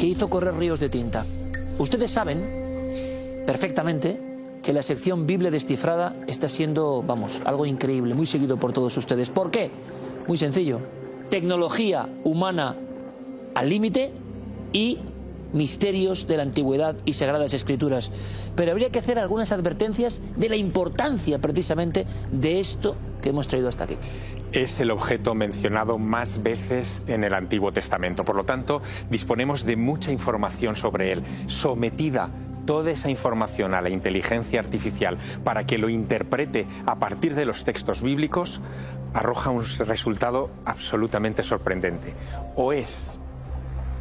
que hizo correr ríos de tinta. Ustedes saben perfectamente que la sección Biblia Descifrada está siendo, vamos, algo increíble, muy seguido por todos ustedes. ¿Por qué? Muy sencillo. Tecnología humana al límite y misterios de la antigüedad y sagradas escrituras. Pero habría que hacer algunas advertencias de la importancia precisamente de esto que hemos traído hasta aquí. Es el objeto mencionado más veces en el Antiguo Testamento. Por lo tanto, disponemos de mucha información sobre él. Sometida toda esa información a la inteligencia artificial para que lo interprete a partir de los textos bíblicos, arroja un resultado absolutamente sorprendente. O es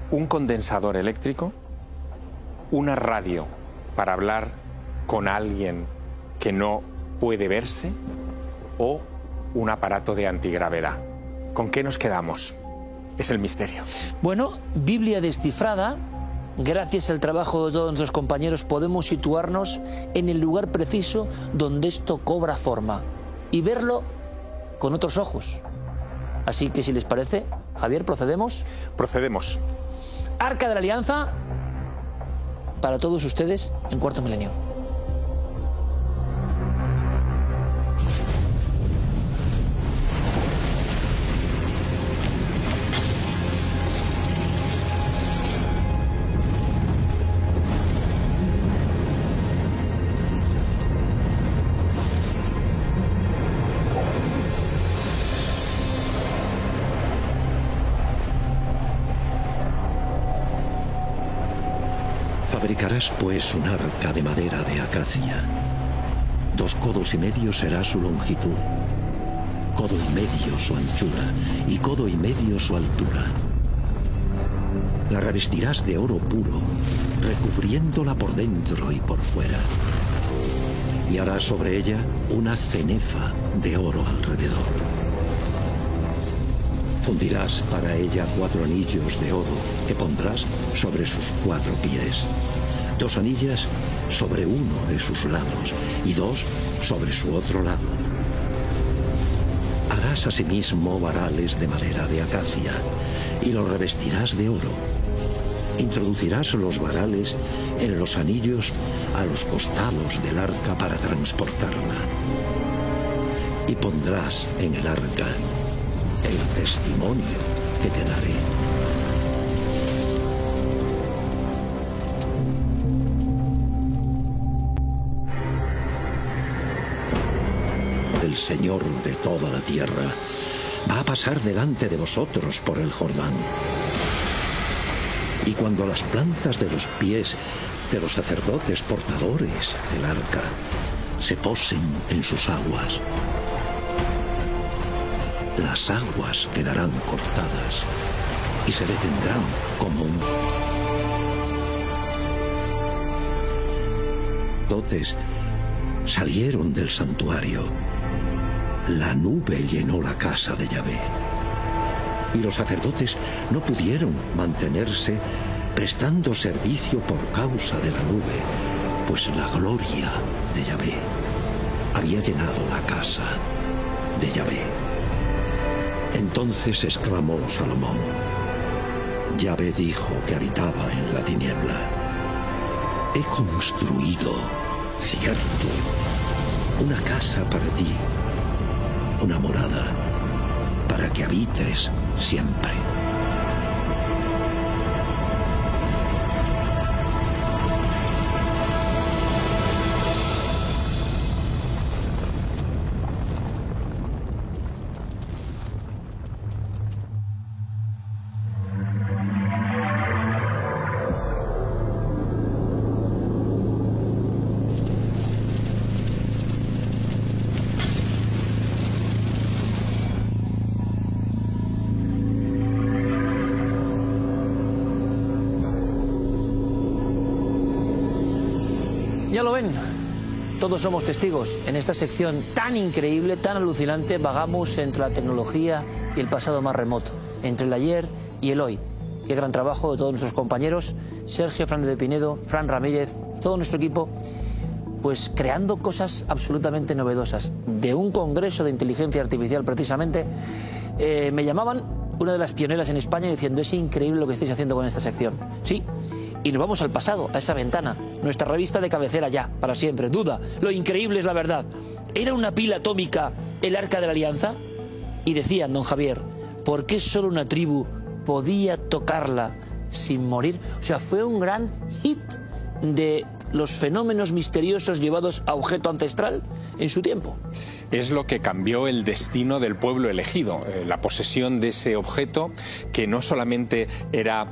un condensador eléctrico, una radio para hablar con alguien que no puede verse, o un aparato de antigravedad. ¿Con qué nos quedamos? Es el misterio. Bueno, Biblia Descifrada, gracias al trabajo de todos nuestros compañeros, podemos situarnos en el lugar preciso donde esto cobra forma y verlo con otros ojos. Así que, si les parece, Javier, ¿procedemos? Procedemos. Arca de la Alianza para todos ustedes en Cuarto Milenio. Fabricarás pues un arca de madera de acacia. 2 codos y medio será su longitud, codo y medio su anchura y codo y medio su altura. La revestirás de oro puro, recubriéndola por dentro y por fuera. Y harás sobre ella una cenefa de oro alrededor. Fundirás para ella 4 anillos de oro que pondrás sobre sus 4 pies. 2 anillas sobre uno de sus lados y 2 sobre su otro lado. Harás asimismo varales de madera de acacia y los revestirás de oro. Introducirás los varales en los anillos a los costados del arca para transportarla. Y pondrás en el arca el testimonio que te daré. El Señor de toda la tierra va a pasar delante de vosotros por el Jordán. Y cuando las plantas de los pies de los sacerdotes portadores del arca se posen en sus aguas, las aguas quedarán cortadas y se detendrán como un... Los sacerdotes salieron del santuario. La nube llenó la casa de Yahvé. Y los sacerdotes no pudieron mantenerse prestando servicio por causa de la nube, pues la gloria de Yahvé había llenado la casa de Yahvé. Entonces exclamó Salomón: Yahvé dijo que habitaba en la tiniebla. He construido, cierto, una casa para ti, una morada para que habites siempre. Ya lo ven, todos somos testigos. En esta sección tan increíble, tan alucinante, vagamos entre la tecnología y el pasado más remoto, entre el ayer y el hoy. Qué gran trabajo de todos nuestros compañeros, Sergio Fernández de Pinedo, Fran Ramírez, todo nuestro equipo, pues creando cosas absolutamente novedosas. De un congreso de inteligencia artificial precisamente, me llamaban una de las pioneras en España, diciendo: es increíble lo que estáis haciendo con esta sección. Sí, y nos vamos al pasado, a esa ventana, nuestra revista de cabecera ya, para siempre. Duda, lo increíble es la verdad. ¿Era una pila atómica el Arca de la Alianza? Y decían, don Javier, ¿por qué solo una tribu podía tocarla sin morir? O sea, fue un gran hit de los fenómenos misteriosos llevados a objeto ancestral en su tiempo. Es lo que cambió el destino del pueblo elegido, la posesión de ese objeto, que no solamente era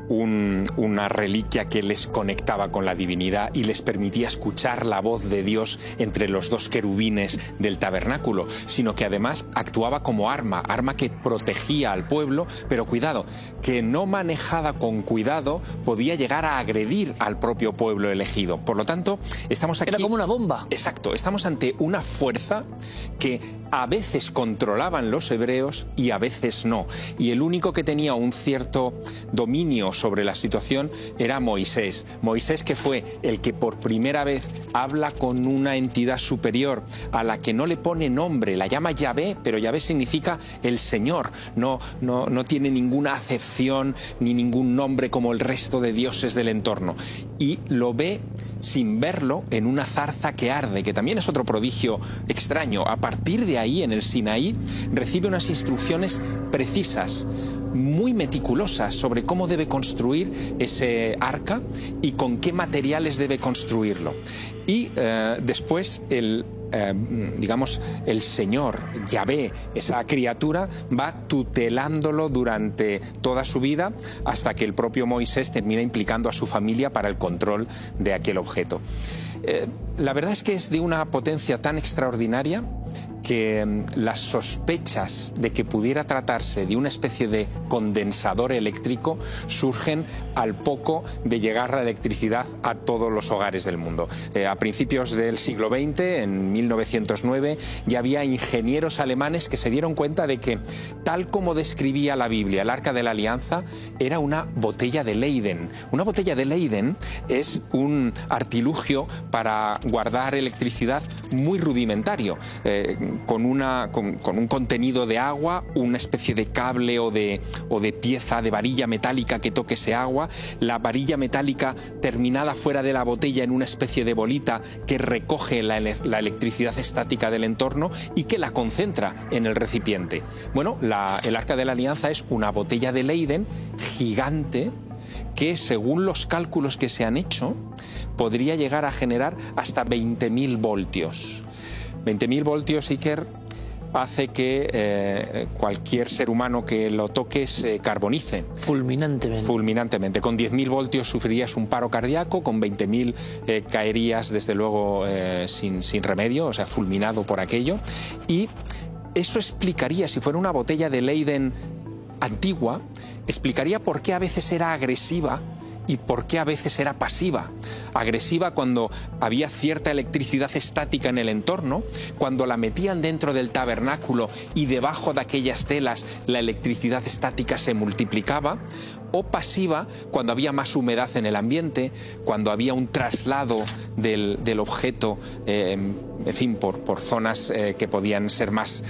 una reliquia que les conectaba con la divinidad y les permitía escuchar la voz de Dios entre los dos querubines del tabernáculo, sino que además actuaba como arma que protegía al pueblo, pero cuidado, que no manejada con cuidado podía llegar a agredir al propio pueblo elegido. Por lo tanto, estamos aquí... Era como una bomba. Exacto, estamos ante una fuerza que a veces controlaban los hebreos y a veces no. Y el único que tenía un cierto dominio sobre la situación era Moisés. Moisés, que fue el que por primera vez habla con una entidad superior a la que no le pone nombre, la llama Yahvé, pero Yahvé significa el Señor. No tiene ninguna acepción ni ningún nombre como el resto de dioses del entorno. Y lo ve sin verlo en una zarza que arde, que también es otro prodigio extraño. A partir de ahí, en el Sinaí, recibe unas instrucciones precisas, muy meticulosas, sobre cómo debe construir ese arca y con qué materiales debe construirlo. Y después el Señor, Yahvé, esa criatura, va tutelándolo durante toda su vida hasta que el propio Moisés termina implicando a su familia para el control de aquel objeto. La verdad es que es de una potencia tan extraordinaria que las sospechas de que pudiera tratarse de una especie de condensador eléctrico surgen al poco de llegar la electricidad a todos los hogares del mundo. A principios del siglo XX, en 1909, ya había ingenieros alemanes que se dieron cuenta de que, tal como describía la Biblia, el Arca de la Alianza era una botella de Leyden. Una botella de Leyden es un artilugio para guardar electricidad muy rudimentario, con un contenido de agua, una especie de cable o de pieza de varilla metálica que toque ese agua, la varilla metálica terminada fuera de la botella en una especie de bolita que recoge la electricidad estática del entorno y que la concentra en el recipiente. Bueno, el Arca de la Alianza es una botella de Leyden gigante que, según los cálculos que se han hecho, podría llegar a generar hasta 20.000 voltios. 20.000 voltios, Iker, hace que cualquier ser humano que lo toque se carbonice. Fulminantemente. Fulminantemente. Con 10.000 voltios sufrirías un paro cardíaco, con 20.000 caerías, desde luego, sin remedio, o sea, fulminado por aquello. Y eso explicaría, si fuera una botella de Leyden antigua, explicaría por qué a veces era agresiva y por qué a veces era pasiva. Agresiva cuando había cierta electricidad estática en el entorno, cuando la metían dentro del tabernáculo y debajo de aquellas telas la electricidad estática se multiplicaba, o pasiva cuando había más humedad en el ambiente, cuando había un traslado del objeto, en fin, por zonas que podían ser más,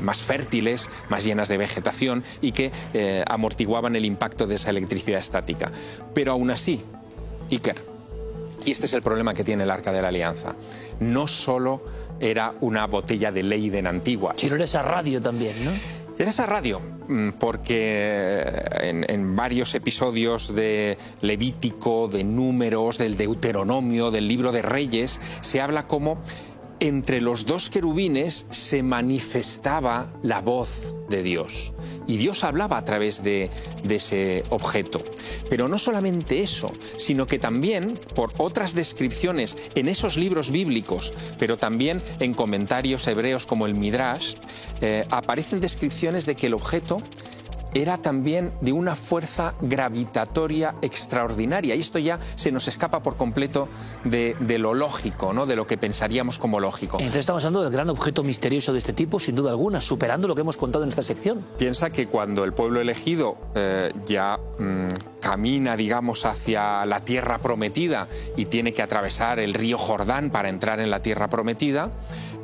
más fértiles, más llenas de vegetación y que amortiguaban el impacto de esa electricidad estática. Pero aún así, Iker, y este es el problema que tiene el Arca de la Alianza, no solo era una botella de Leyden antigua. Sino era esa radio también, ¿no? Era esa radio, porque en varios episodios de Levítico, de Números, del Deuteronomio, del Libro de Reyes, se habla como entre los dos querubines se manifestaba la voz de Dios. Y Dios hablaba a través de ese objeto. Pero no solamente eso, sino que también, por otras descripciones en esos libros bíblicos, pero también en comentarios hebreos como el Midrash, aparecen descripciones de que el objeto era también de una fuerza gravitatoria extraordinaria. Y esto ya se nos escapa por completo de lo lógico, ¿no? De lo que pensaríamos como lógico. Entonces estamos hablando del gran objeto misterioso de este tipo, sin duda alguna, superando lo que hemos contado en esta sección. Piensa que cuando el pueblo elegido ya camina, digamos, hacia la tierra prometida y tiene que atravesar el río Jordán para entrar en la tierra prometida,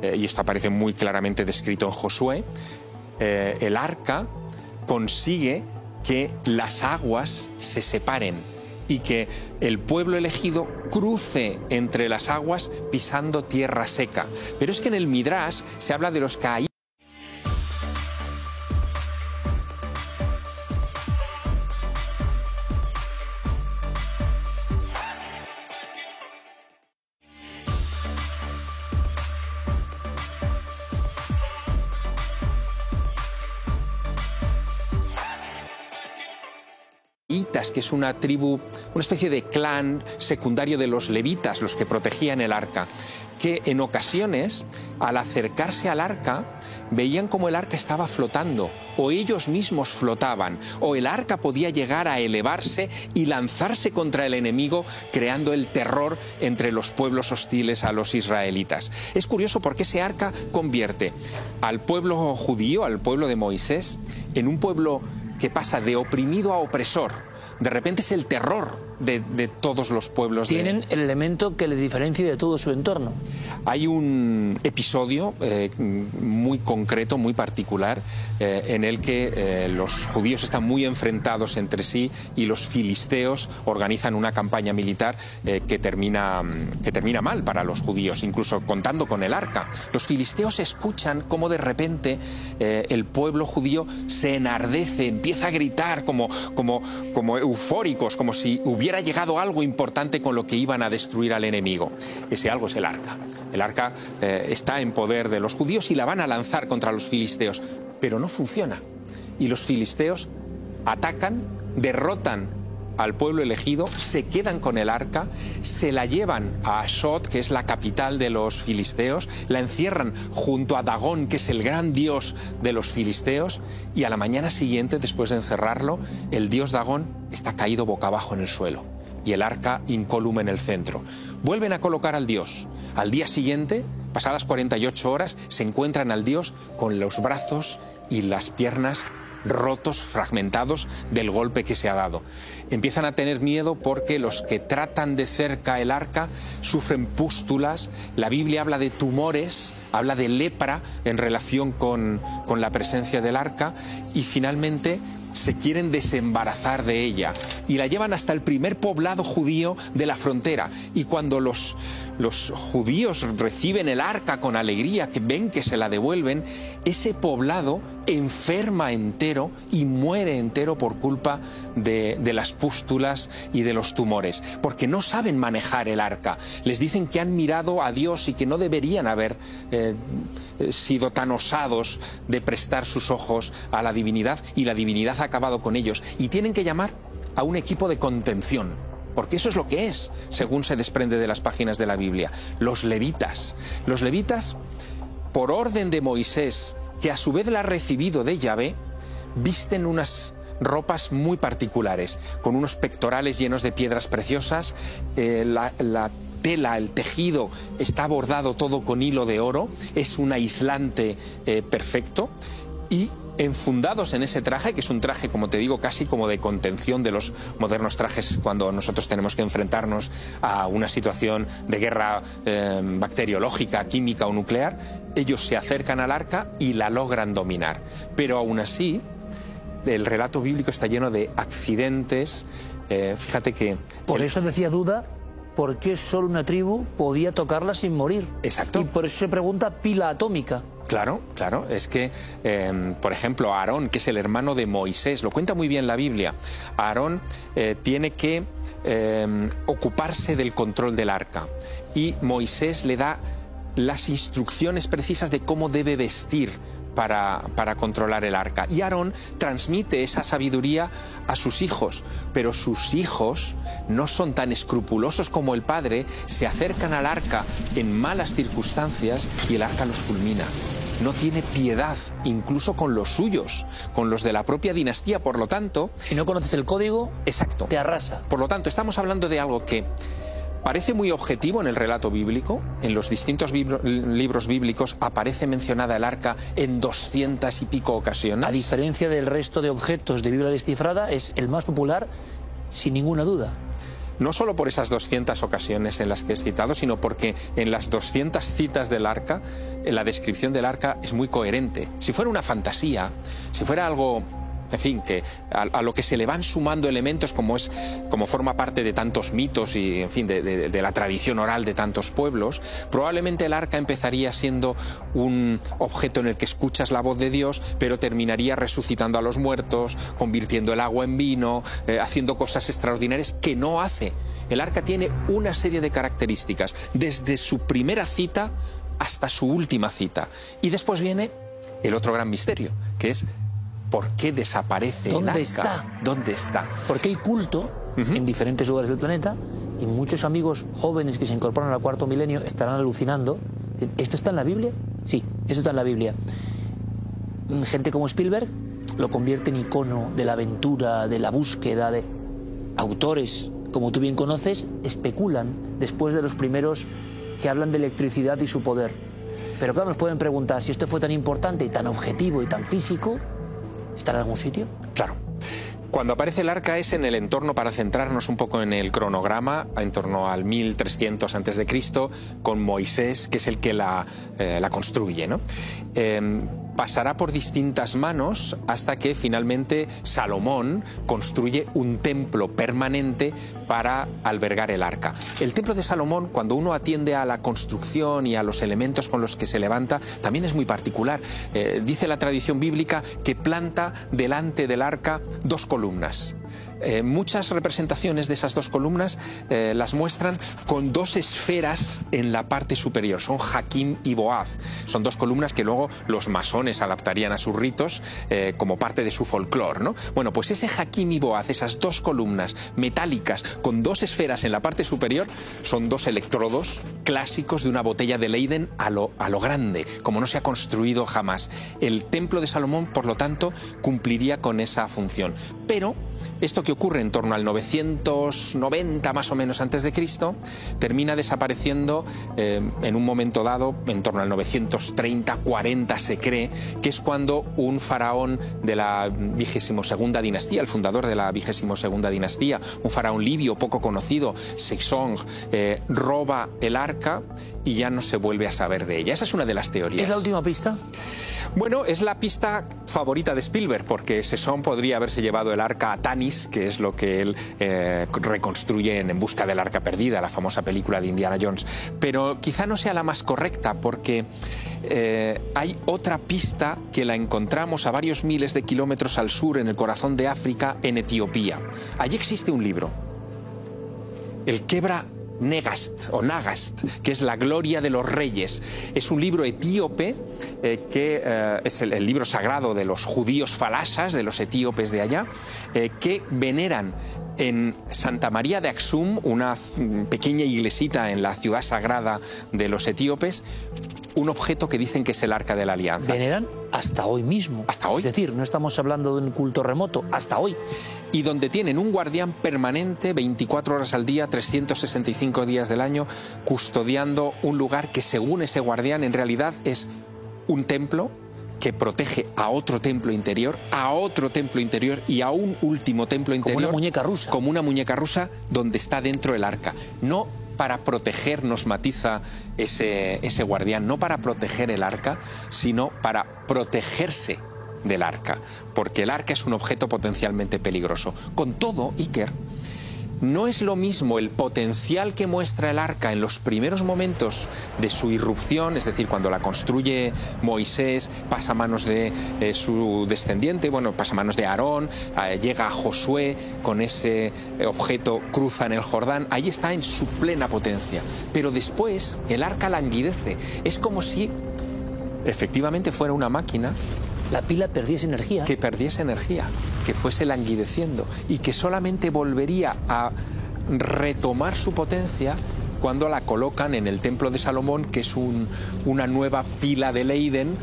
y esto aparece muy claramente descrito en Josué, el arca consigue que las aguas se separen y que el pueblo elegido cruce entre las aguas pisando tierra seca. Pero es que en el Midrash se habla de los caídos. Que es una tribu, una especie de clan secundario de los levitas, los que protegían el arca, que en ocasiones, al acercarse al arca, veían como el arca estaba flotando, o ellos mismos flotaban, o el arca podía llegar a elevarse y lanzarse contra el enemigo, creando el terror entre los pueblos hostiles a los israelitas. Es curioso porque ese arca convierte al pueblo judío, al pueblo de Moisés, en un pueblo que pasa de oprimido a opresor. De repente es el terror de todos los pueblos. Tienen el elemento que le diferencia de todo su entorno. Hay un episodio muy concreto, muy particular, en el que los judíos están muy enfrentados entre sí y los filisteos organizan una campaña militar que termina mal para los judíos, incluso contando con el arca. Los filisteos escuchan cómo de repente el pueblo judío se enardece, empieza a gritar como eufóricos, como si hubiera llegado algo importante con lo que iban a destruir al enemigo. Ese algo es el arca. El arca está en poder de los judíos y la van a lanzar contra los filisteos, pero no funciona. Y los filisteos atacan, derrotan al pueblo elegido, se quedan con el arca, se la llevan a Ashdod, que es la capital de los filisteos, la encierran junto a Dagón, que es el gran dios de los filisteos, y a la mañana siguiente, después de encerrarlo, el dios Dagón está caído boca abajo en el suelo y el arca incólume en el centro. Vuelven a colocar al dios. Al día siguiente, pasadas 48 horas, se encuentran al dios con los brazos y las piernas rotos, fragmentados del golpe que se ha dado. Empiezan a tener miedo porque los que tratan de cerca el arca sufren pústulas. La Biblia habla de tumores, habla de lepra en relación con la presencia del arca, y finalmente se quieren desembarazar de ella y la llevan hasta el primer poblado judío de la frontera. Y cuando los judíos reciben el arca con alegría, que ven que se la devuelven, ese poblado enferma entero y muere entero por culpa de las pústulas y de los tumores, porque no saben manejar el arca. Les dicen que han mirado a Dios y que no deberían haber sido tan osados de prestar sus ojos a la divinidad, y la divinidad ha acabado con ellos, y tienen que llamar a un equipo de contención, porque eso es lo que es, según se desprende de las páginas de la Biblia. Los levitas, por orden de Moisés, que a su vez la ha recibido de Yahvé, visten unas ropas muy particulares, con unos pectorales llenos de piedras preciosas. La tela, el tejido, está bordado todo con hilo de oro, es un aislante perfecto, y enfundados en ese traje, que es un traje, como te digo, casi como de contención de los modernos trajes cuando nosotros tenemos que enfrentarnos a una situación de guerra bacteriológica, química o nuclear, ellos se acercan al arca y la logran dominar. Pero aún así, el relato bíblico está lleno de accidentes. Fíjate que... Por eso decía Duda, ¿por qué solo una tribu podía tocarla sin morir? Exacto. Y por eso se pregunta pila atómica. Claro, claro, es que, por ejemplo, Aarón, que es el hermano de Moisés, lo cuenta muy bien la Biblia. Aarón tiene que ocuparse del control del arca, y Moisés le da las instrucciones precisas de cómo debe vestir para controlar el arca. Y Aarón transmite esa sabiduría a sus hijos, pero sus hijos no son tan escrupulosos como el padre, se acercan al arca en malas circunstancias y el arca los fulmina. No tiene piedad, incluso con los suyos, con los de la propia dinastía. Por lo tanto... Si no conoces el código, exacto, te arrasa. Por lo tanto, estamos hablando de algo que parece muy objetivo en el relato bíblico. En los distintos libros bíblicos aparece mencionada el arca en 200 y pico ocasiones. A diferencia del resto de objetos de Biblia descifrada, es el más popular, sin ninguna duda. no solo por esas 200 ocasiones en las que es citado, sino porque en las 200 citas del arca, la descripción del arca es muy coherente. Si fuera una fantasía, si fuera algo, en fin, que a lo que se le van sumando elementos como forma parte de tantos mitos y, en fin, de la tradición oral de tantos pueblos, probablemente el arca empezaría siendo un objeto en el que escuchas la voz de Dios, pero terminaría resucitando a los muertos, convirtiendo el agua en vino, haciendo cosas extraordinarias que no hace. El arca tiene una serie de características, desde su primera cita hasta su última cita. Y después viene el otro gran misterio, que es ¿por qué desaparece el arca? ¿Dónde está? ¿Dónde está? Porque hay culto en diferentes lugares del planeta y muchos amigos jóvenes que se incorporan al cuarto milenio estarán alucinando. ¿Esto está en la Biblia? Sí, esto está en la Biblia. Gente como Spielberg lo convierte en icono de la aventura, de la búsqueda. De autores, como tú bien conoces, especulan después de los primeros que hablan de electricidad y su poder. Pero claro, nos pueden preguntar si esto fue tan importante y tan objetivo y tan físico, ¿está en algún sitio? Claro. Cuando aparece el arca es en el entorno, para centrarnos un poco en el cronograma, en torno al 1300 a.C., con Moisés, que es el que la construye, ¿no? Pasará por distintas manos hasta que finalmente Salomón construye un templo permanente para albergar el arca. El templo de Salomón, cuando uno atiende a la construcción y a los elementos con los que se levanta, también es muy particular. Dice la tradición bíblica que planta delante del arca 2 columnas. Muchas representaciones de esas 2 columnas las muestran con 2 esferas en la parte superior. Son Jaquim y Boaz. Son 2 columnas que luego los masones adaptarían a sus ritos como parte de su folclore, ¿no? Bueno, pues ese Jaquim y Boaz, esas 2 columnas metálicas con 2 esferas en la parte superior, son 2 electrodos clásicos de una botella de Leyden a lo grande, como no se ha construido jamás. El templo de Salomón, por lo tanto, cumpliría con esa función. Pero esto que ocurre en torno al 990 más o menos antes de Cristo, termina desapareciendo en un momento dado, en torno al 930-40 se cree, que es cuando un faraón de la 22ª dinastía, el fundador de la 22ª dinastía, un faraón libio poco conocido, Sejong, roba el arca y ya no se vuelve a saber de ella. Esa es una de las teorías. ¿Es la última pista? Bueno, es la pista favorita de Spielberg, porque Sejong podría haberse llevado el arca a Tanis, que es lo que él reconstruye en Busca del Arca Perdida, la famosa película de Indiana Jones. Pero quizá no sea la más correcta, porque hay otra pista que la encontramos a varios miles de kilómetros al sur, en el corazón de África, en Etiopía. Allí existe un libro, el Kebra Negast o Nagast, que es la gloria de los reyes. Es un libro etíope que es el libro sagrado de los judíos falasas, de los etíopes de allá, que veneran en Santa María de Aksum, una pequeña iglesita en la ciudad sagrada de los etíopes, un objeto que dicen que es el Arca de la Alianza. Veneran hasta hoy mismo. Hasta hoy. Es decir, no estamos hablando de un culto remoto, hasta hoy. Y donde tienen un guardián permanente, 24 horas al día, 365 días del año, custodiando un lugar que, según ese guardián, en realidad es un templo que protege a otro templo interior, a otro templo interior y a un último templo interior. Como una muñeca rusa. Como una muñeca rusa donde está dentro el arca. No para proteger, nos matiza ese guardián, no para proteger el arca, sino para protegerse del arca, porque el arca es un objeto potencialmente peligroso. Con todo, Iker, no es lo mismo el potencial que muestra el arca en los primeros momentos de su irrupción, es decir, cuando la construye Moisés, pasa a manos de su descendiente, bueno, pasa a manos de Aarón, llega a Josué con ese objeto, cruzan el Jordán, ahí está en su plena potencia. Pero después el arca languidece, es como si efectivamente fuera una máquina. La pila perdiese energía. Que perdiese energía, que fuese languideciendo y que solamente volvería a retomar su potencia cuando la colocan en el Templo de Salomón, que es una nueva pila de Leyden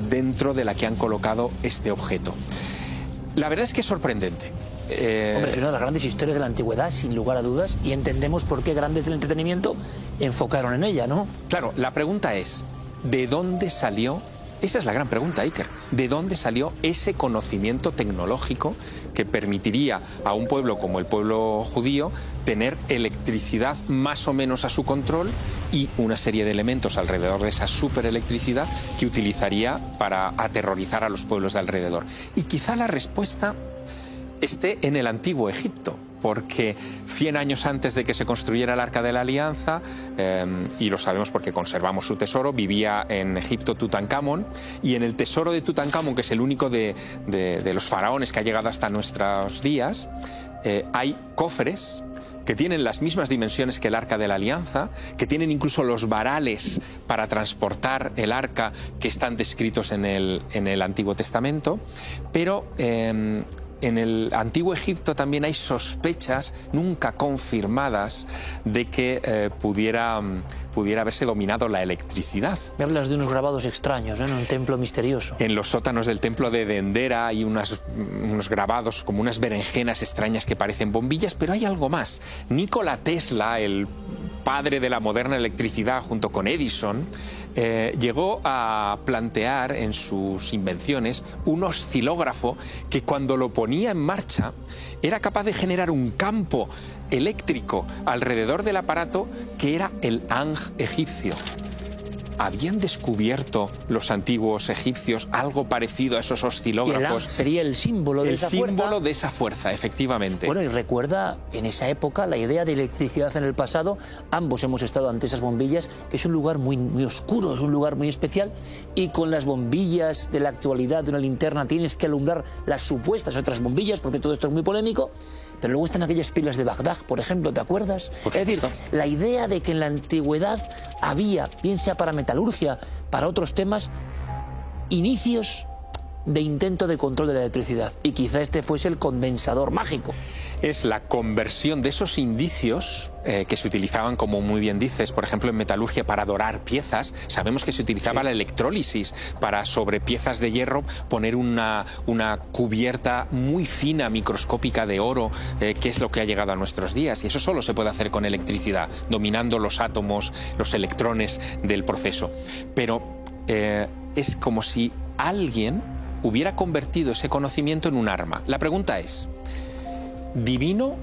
dentro de la que han colocado este objeto. La verdad es que es sorprendente. Hombre, es una de las grandes historias de la antigüedad, sin lugar a dudas, y entendemos por qué grandes del entretenimiento enfocaron en ella, ¿no? Claro, la pregunta es, ¿de dónde salió Esa es la gran pregunta, Iker. ¿De dónde salió ese conocimiento tecnológico que permitiría a un pueblo como el pueblo judío tener electricidad más o menos a su control y una serie de elementos alrededor de esa superelectricidad que utilizaría para aterrorizar a los pueblos de alrededor? Y quizá la respuesta esté en el antiguo Egipto, porque 100 años antes de que se construyera el Arca de la Alianza, y lo sabemos porque conservamos su tesoro, vivía en Egipto Tutankamón, y en el tesoro de Tutankamón, que es el único de los faraones que ha llegado hasta nuestros días, hay cofres que tienen las mismas dimensiones que el Arca de la Alianza, que tienen incluso los varales para transportar el arca que están descritos en el Antiguo Testamento, pero en el Antiguo Egipto también hay sospechas nunca confirmadas de que pudiera haberse dominado la electricidad. Me hablas de unos grabados extraños, ¿no? En un templo misterioso. En los sótanos del templo de Dendera hay unos grabados como unas berenjenas extrañas que parecen bombillas, pero hay algo más. Nikola Tesla, el padre de la moderna electricidad junto con Edison, llegó a plantear en sus invenciones un oscilógrafo que cuando lo ponía en marcha era capaz de generar un campo eléctrico alrededor del aparato que era el Ankh egipcio. ¿Habían descubierto los antiguos egipcios algo parecido a esos oscilógrafos? Y el Ankh sería el símbolo de esa fuerza. El símbolo de esa fuerza, efectivamente. Bueno, y recuerda en esa época la idea de electricidad en el pasado. Ambos hemos estado ante esas bombillas, que es un lugar muy, muy oscuro, es un lugar muy especial. Y con las bombillas de la actualidad de una linterna tienes que alumbrar las supuestas otras bombillas, porque todo esto es muy polémico. Pero luego están aquellas pilas de Bagdad, por ejemplo, ¿te acuerdas? Por es decir, supuesto. la idea de que en la antigüedad había, bien sea para metalurgia, para otros temas, inicios de intento de control de la electricidad. Y quizá este fuese el condensador mágico. Es la conversión de esos indicios que se utilizaban, como muy bien dices, por ejemplo, en metalurgia para dorar piezas. Sabemos que se utilizaba la electrólisis para, sobre piezas de hierro, poner una cubierta muy fina, microscópica de oro, que es lo que ha llegado a nuestros días. Y eso solo se puede hacer con electricidad, dominando los átomos, los electrones del proceso. Pero es como si alguien hubiera convertido ese conocimiento en un arma. La pregunta es: ¿divino,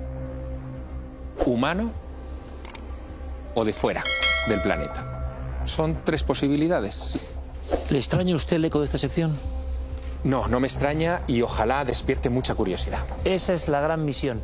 humano o de fuera del planeta? Son tres posibilidades. ¿Le extraña a usted el eco de esta sección? No, no me extraña y ojalá despierte mucha curiosidad. Esa es la gran misión.